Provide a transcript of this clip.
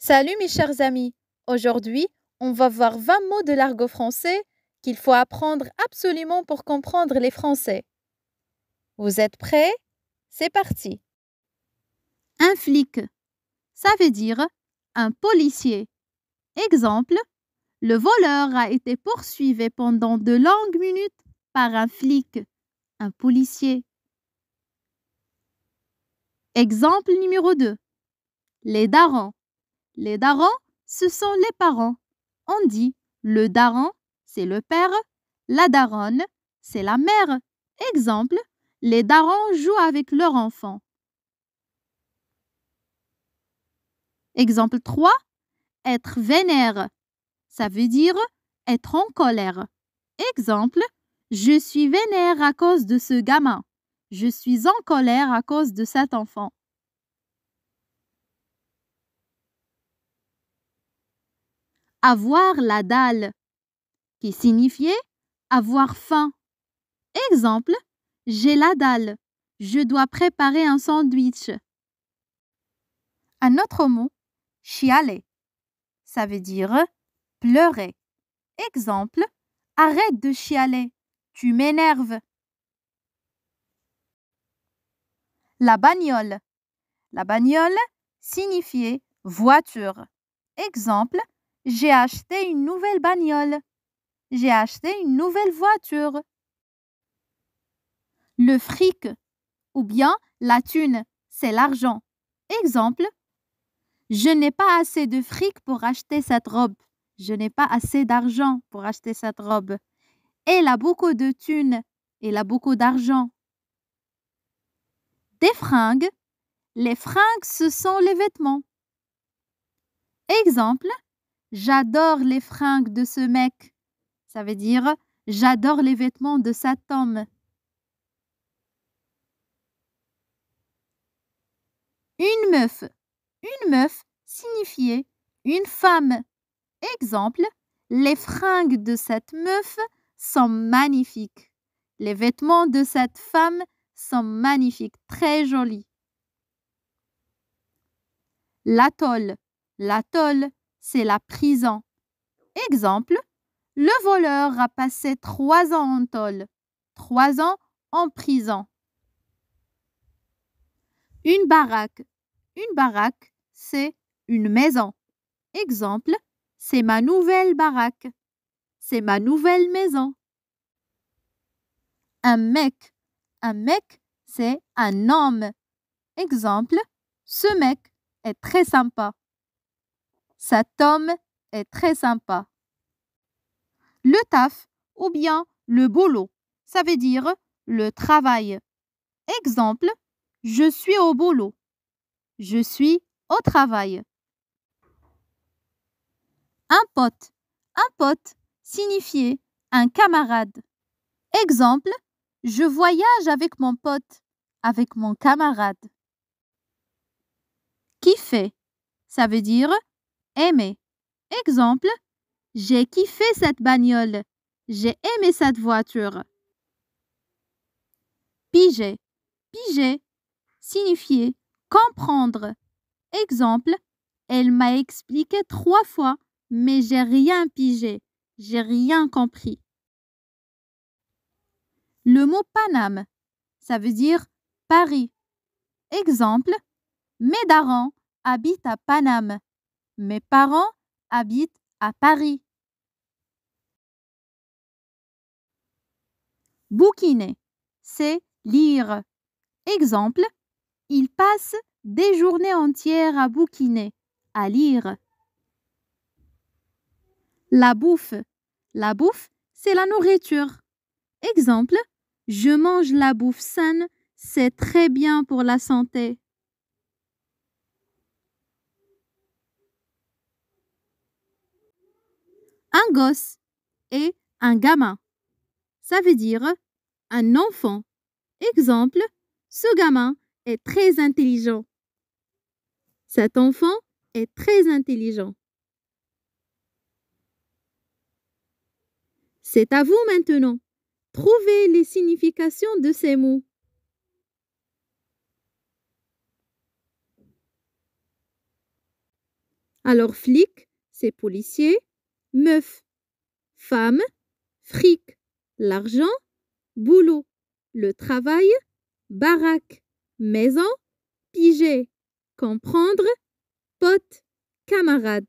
Salut mes chers amis, aujourd'hui on va voir 20 mots de l'argot français qu'il faut apprendre absolument pour comprendre les Français. Vous êtes prêts? C'est parti. Un flic, ça veut dire un policier. Exemple, le voleur a été poursuivi pendant de longues minutes par un flic, un policier. Exemple numéro 2. Les darons. Les darons, ce sont les parents. On dit le daron, c'est le père, la daronne, c'est la mère. Exemple, les darons jouent avec leur enfant. Exemple 3. Être vénère. Ça veut dire être en colère. Exemple, je suis vénère à cause de ce gamin. Je suis en colère à cause de cet enfant. Avoir la dalle, qui signifiait avoir faim. Exemple, j'ai la dalle. Je dois préparer un sandwich. Un autre mot, chialer. Ça veut dire pleurer. Exemple, arrête de chialer. Tu m'énerves. La bagnole. La bagnole signifiait voiture. Exemple, j'ai acheté une nouvelle bagnole. J'ai acheté une nouvelle voiture. Le fric ou bien la thune, c'est l'argent. Exemple, je n'ai pas assez de fric pour acheter cette robe. Je n'ai pas assez d'argent pour acheter cette robe. Elle a beaucoup de thunes. Elle a beaucoup d'argent. Des fringues. Les fringues, ce sont les vêtements. Exemple, j'adore les fringues de ce mec. Ça veut dire j'adore les vêtements de cet homme. Une meuf. Une meuf signifiait une femme. Exemple, les fringues de cette meuf sont magnifiques. Les vêtements de cette femme sont magnifiques, très jolis. L'atoll. L'atoll, c'est la prison. Exemple, le voleur a passé 3 ans en tôle. 3 ans en prison. Une baraque. Une baraque, c'est une maison. Exemple, c'est ma nouvelle baraque. C'est ma nouvelle maison. Un mec. Un mec, c'est un homme. Exemple, ce mec est très sympa. Cet homme est très sympa. Le taf ou bien le boulot, ça veut dire le travail. Exemple, je suis au boulot. Je suis au travail. Un pote. Un pote signifiait un camarade. Exemple, je voyage avec mon pote, avec mon camarade. Kiffer, ça veut dire aimer. Exemple, j'ai kiffé cette bagnole. J'ai aimé cette voiture. Piger. Piger signifiait comprendre. Exemple, elle m'a expliqué 3 fois, mais j'ai rien pigé. J'ai rien compris. Le mot Paname, ça veut dire Paris. Exemple, mes darons habitent à Paname. Mes parents habitent à Paris. Bouquiner, c'est lire. Exemple, il passe des journées entières à bouquiner, à lire. La bouffe. La bouffe, c'est la nourriture. Exemple, je mange la bouffe saine, c'est très bien pour la santé. Un gosse et un gamin. Ça veut dire un enfant. Exemple, ce gamin est très intelligent. Cet enfant est très intelligent. C'est à vous maintenant. Trouvez les significations de ces mots. Alors flic, c'est policier, meuf, femme, fric, l'argent, boulot, le travail, baraque, maison, piger, comprendre, pote, camarade.